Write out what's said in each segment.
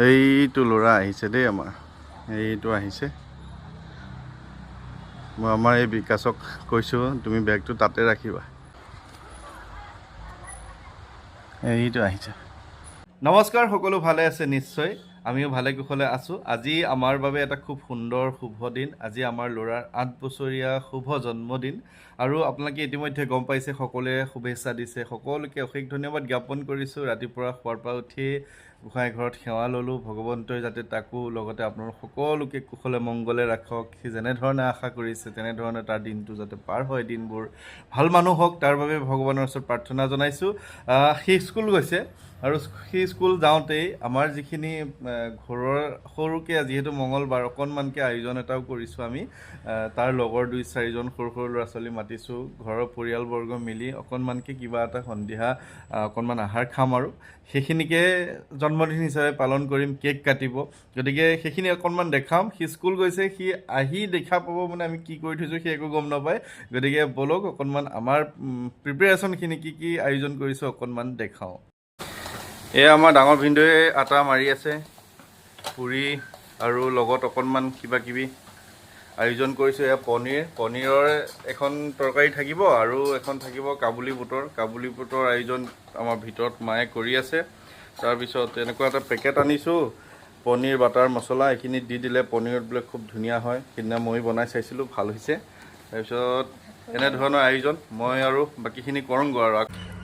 এইটো ল'ৰা আহিছে দেই আমাৰ এইটো আহিছে মই আমাৰ এই বিকাশক কৈছোঁ তুমি বেগটো তাতে ৰাখিবা এইটো আহিছে নমস্কাৰ সকলো ভালে আছে নিশ্চয় আমিও ভালে কুশলে আছোঁ আজি আমাৰ বাবে এটা খুব সুন্দৰ শুভ দিন আজি আমাৰ ল'ৰাৰ ৮ বছৰীয়া শুভ জন্মদিন আৰু আপোনালোকে ইতিমধ্যে গম পাইছে সকলোৱে শুভেচ্ছা দিছে সকলোকে অশেষ ধন্যবাদ জ্ঞাপন কৰিছোঁ ৰাতিপুৱা শুৱাৰ পৰা উঠি গোসাঁই ঘৰত সেৱা ল'লোঁ ভগৱন্তই যাতে তাকো লগতে আপোনালোক সকলোকে কুশলে মংগলে ৰাখক সি যেনেধৰণে আশা কৰিছে তেনেধৰণে তাৰ দিনটো যাতে পাৰ হয় দিনবোৰ ভাল মানুহ হওক তাৰ বাবে ভগৱানৰ ওচৰত প্ৰাৰ্থনা জনাইছোঁ সি স্কুল গৈছে আৰু সেই স্কুল যাওঁতেই আমাৰ যিখিনি ঘৰৰ সৰুকৈ যিহেতু মঙলবাৰ অকণমানকৈ আয়োজন এটাও কৰিছোঁ আমি তাৰ লগৰ 2-4জন সৰু সৰু ল'ৰা ছোৱালী মাতিছোঁ ঘৰৰ পৰিয়ালবৰ্গ মিলি অকণমানকৈ কিবা এটা সন্ধিয়া অকণমান আহাৰ খাম আৰু সেইখিনিকে জন্মদিন হিচাপে পালন কৰিম কেক কাটিব গতিকে সেইখিনি অকণমান দেখাম সি স্কুল গৈছে সি আহি দেখা পাব মানে আমি কি কৰি থৈছোঁ সি একো গম নাপায় গতিকে ব'লক অকণমান আমাৰ প্ৰিপেৰেশ্যনখিনি কি আয়োজন কৰিছোঁ অকণমান দেখাওঁ এয়া আমাৰ ডাঙৰ ভিনদেউৱে আটা মাৰি আছে পুৰি আৰু লগত অকণমান কিবা কিবি আয়োজন কৰিছোঁ এয়া পনীৰৰ এখন তৰকাৰী থাকিব আৰু এখন থাকিব কাবুলী বুটৰ আয়োজন আমাৰ ভিতৰত মায়ে কৰি আছে তাৰপিছত এনেকুৱা এটা পেকেট আনিছোঁ পনীৰ বাটাৰ মছলা এইখিনি দি দিলে পনীৰত বোলে খুব ধুনীয়া হয় সেইদিনা মই বনাই চাইছিলোঁ ভাল হৈছে তাৰপিছত এনেধৰণৰ আয়োজন মই আৰু বাকীখিনি কৰোঁগৈ আৰু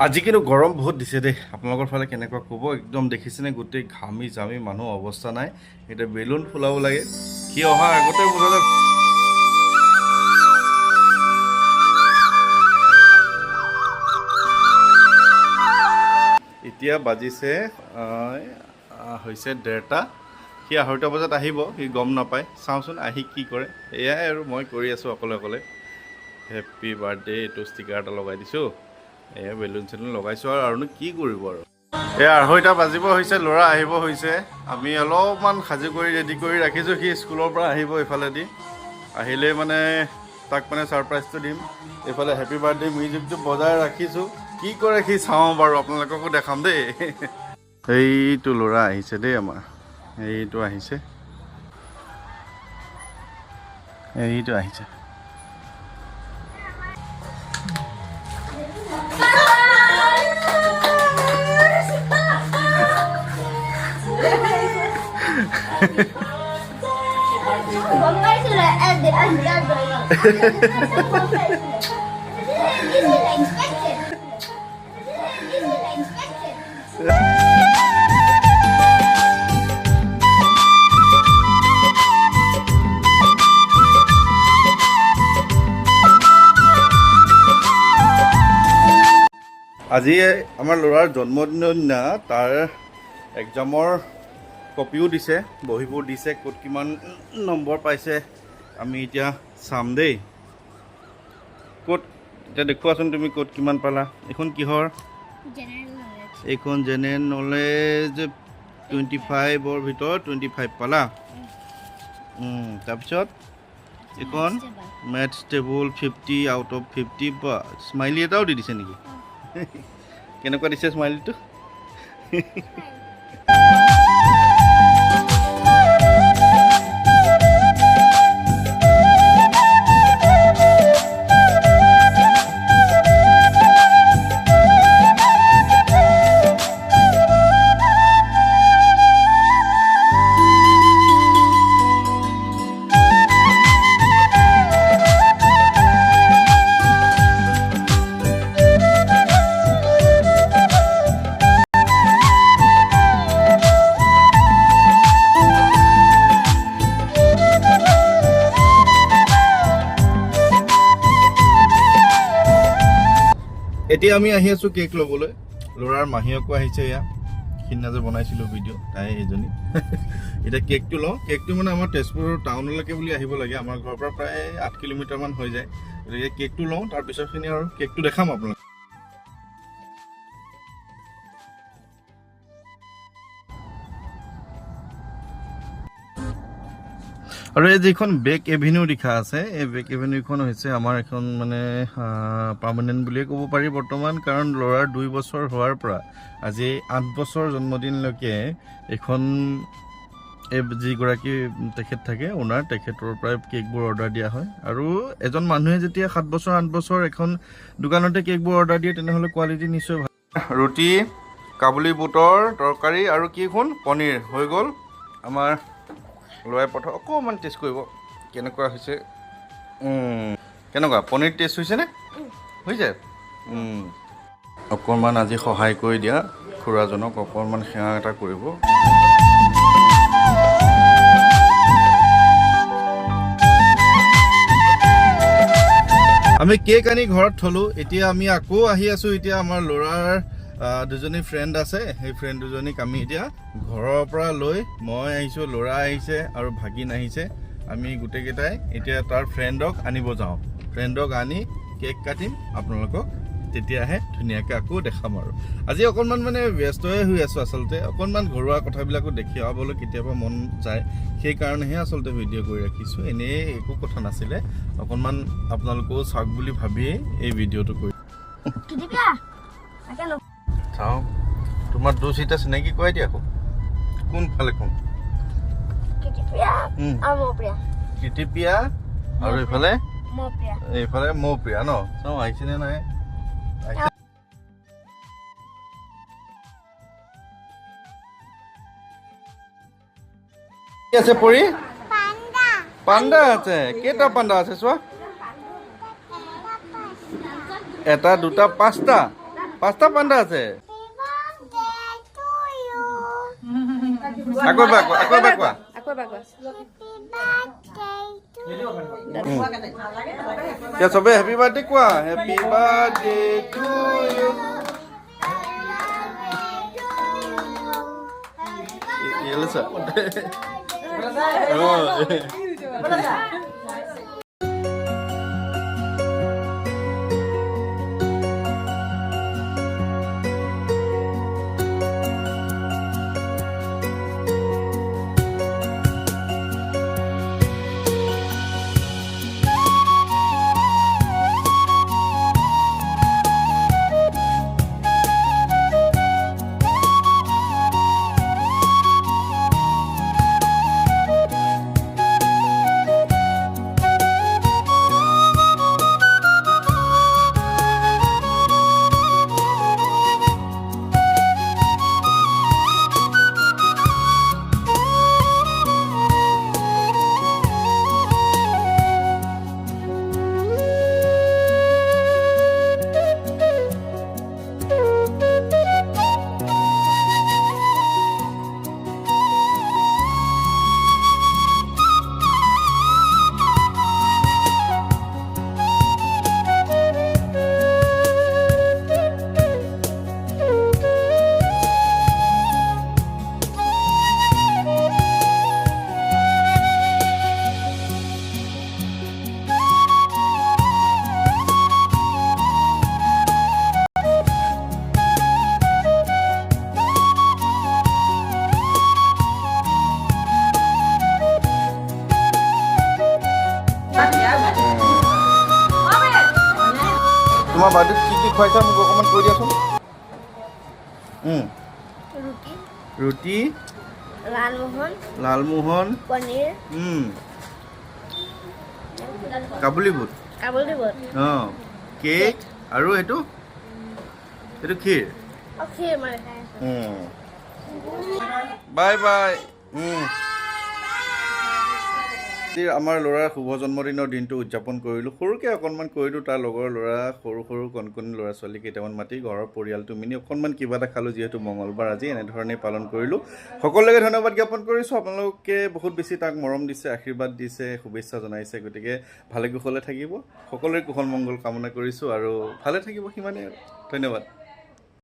আজি কিন্তু গৰম বহুত দিছে দেই আপোনালোকৰ ফালে কেনেকুৱা ক'ব একদম দেখিছেনে গোটেই ঘামি জামি মানুহ অৱস্থা নাই এতিয়া বেলুন ফুলাব লাগে সি অহাৰ আগতে বোলে এতিয়া বাজিছে হৈছে 1:30 সি 2:30 বজাত আহিব সি গম নাপায় চাওঁচোন আহি কি কৰে এয়াই আৰু মই কৰি আছোঁ অকলে হেপ্পী বাৰ্থডে এইটো ষ্টিকাৰ এটা লগাই দিছোঁ এয়া বেলুন চেলুন লগাইছোঁ আৰুনো কি কৰিব আৰু এই 2:30 বাজিব হৈছে ল'ৰা আহিব হৈছে আমি অলপমান সাজু কৰি ৰেডি কৰি ৰাখিছোঁ সি স্কুলৰ পৰা আহিব এইফালেদি আহিলেই মানে তাক মানে ছাৰপ্ৰাইজটো দিম এইফালে হেপ্পী বাৰ্থডে মিউজিকটো বজাই ৰাখিছোঁ কি কৰে সি চাওঁ বাৰু আপোনালোককো দেখাম দেই এইটো ল'ৰা আহিছে দেই আমাৰ এইটো আহিছে আজি আমাৰ ল'ৰাৰ জন্মদিনৰ দিনা তাৰ এক্সামৰ কপিও দিছে বহীবোৰ দিছে ক'ত কিমান নম্বৰ পাইছে আমি এতিয়া চাম দেই ক'ত এতিয়া দেখুৱাচোন তুমি ক'ত কিমান পালা এইখন কিহৰ এইখন জেনেৰেল নলেজ 25ৰ ভিতৰত 25 পালা তাৰপিছত এইখন মেথছ টেবুল 50 আউট অফ 50 বা স্মাইলি এটাও দি দিছে নেকি কেনেকুৱা দিছে স্মাইলিটো এতিয়া আমি আহি আছোঁ কেক ল'বলৈ ল'ৰাৰ মাহীয়েকো আহিছে এয়া সিদিনা যে বনাইছিলোঁ ভিডিঅ' তাই এইজনী এতিয়া কেকটো লওঁ কেকটো মানে আমাৰ তেজপুৰ টাউনলৈকে বুলি আহিব লাগে আমাৰ ঘৰৰ পৰা প্ৰায় 8 কিলোমিটাৰমান হৈ যায় গতিকে কেকটো লওঁ তাৰপিছতখিনি আৰু কেকটো দেখাম আপোনাক আৰু এই যিখন বেক এভিনিউ লিখা আছে এই বেক এভিনিউখন হৈছে আমাৰ এখন মানে পাৰ্মানেণ্ট বুলিয়ে ক'ব পাৰি বৰ্তমান, কাৰণ ল'ৰাৰ 2 বছৰ হোৱাৰ পৰা আজি 8 বছৰ জন্মদিনলৈকে এইখন এই যিগৰাকী তেখেত থাকে ওনাৰ, তেখেতৰ পৰাই কেকবোৰ অৰ্ডাৰ দিয়া হয়। আৰু এজন মানুহে যেতিয়া 7 বছৰ 8 বছৰ এখন দোকানতে কেকবোৰ অৰ্ডাৰ দিয়ে তেনেহ'লে কোৱালিটি নিশ্চয় ভাল। ৰুটি, কাবুলী বুটৰ তৰকাৰী আৰু কি শুন পনীৰ হৈ গ'ল। আমাৰ ল'ৰাই প্ৰথম অকণমান টেষ্ট কৰিব কেনেকুৱা হৈছে। কেনেকুৱা পনীৰ টেষ্ট হৈছেনে? হৈছে। অকণমান আজি সহায় কৰি দিয়া খুৰাজনক, অকণমান সেৱা এটা কৰিব। আমি কেক আনি ঘৰত থলোঁ। এতিয়া আমি আকৌ আহি আছোঁ। এতিয়া আমাৰ ল'ৰাৰ দুজনী ফ্ৰেণ্ড আছে, সেই ফ্ৰেণ্ড দুজনীক আমি এতিয়া ঘৰৰ পৰা লৈ মই আহিছোঁ, ল'ৰা আহিছে আৰু ভাগিন আহিছে। আমি গোটেইকেইটাই এতিয়া তাৰ ফ্ৰেণ্ডক আনিব যাওঁ। ফ্ৰেণ্ডক আনি কেক কাটিম, আপোনালোকক তেতিয়াহে ধুনীয়াকৈ আকৌ দেখাম। আৰু আজি অকণমান মানে ব্যস্তই হৈ আছোঁ আচলতে, অকণমান ঘৰুৱা কথাবিলাকো দেখুৱাবলৈ কেতিয়াবা মন যায়, সেইকাৰণেহে আচলতে ভিডিঅ' কৰি ৰাখিছোঁ। এনেই একো কথা নাছিলে, অকণমান আপোনালোকেও চাওক বুলি ভাবিয়েই এই ভিডিঅ'টো কৰি চাওঁ। তোমাৰ 2 চিটা চিনাকি কৰাই দিয়া আকৌ কোনফালে কোন? কৃতিপিয়া আৰু এইফালে মৌপ্ৰিয়া ন? চাওঁ আহিছেনে নাই। কি আছে পৰি? পাণ্ডা আছে। কেইটা পাণ্ডা আছে চোৱা? 1 2 5টা 5টা পাণ্ডা আছে। আকৌ এবাৰ কোৱা। চবে হেপী বাৰ্থডে কোৱা। Happy birthday to you. তোমাৰ বাৰ্থডেত কি খুৱাইছা মোক অকণমান কৈ দিয়াচোন। ৰুটি, লালমোহন, পনীৰ, কাবুলী বুট, কেক আৰু এইটো ক্ষীৰ। Bye bye. আমাৰ ল'ৰাৰ শুভ জন্মদিনৰ দিনটো উদযাপন কৰিলোঁ, সৰুকৈ অকণমান কৰিলোঁ। তাৰ লগৰ ল'ৰা সৰু কণ ল'ৰা ছোৱালী কেইটামান মাতি ঘৰৰ পৰিয়ালটো মিলি অকণমান কিবা এটা খালোঁ। যিহেতু মঙলবাৰ আজি এনেধৰণেই পালন কৰিলোঁ। সকলোকে ধন্যবাদ জ্ঞাপন কৰিছোঁ। আপোনালোকে বহুত বেছি তাক মৰম দিছে, আশীৰ্বাদ দিছে, শুভেচ্ছা জনাইছে। গতিকে ভালে কুশলে থাকিব, সকলোৰে কুশল মংগল কামনা কৰিছোঁ আৰু ভালে থাকিব, সিমানেই আৰু। ধন্যবাদ।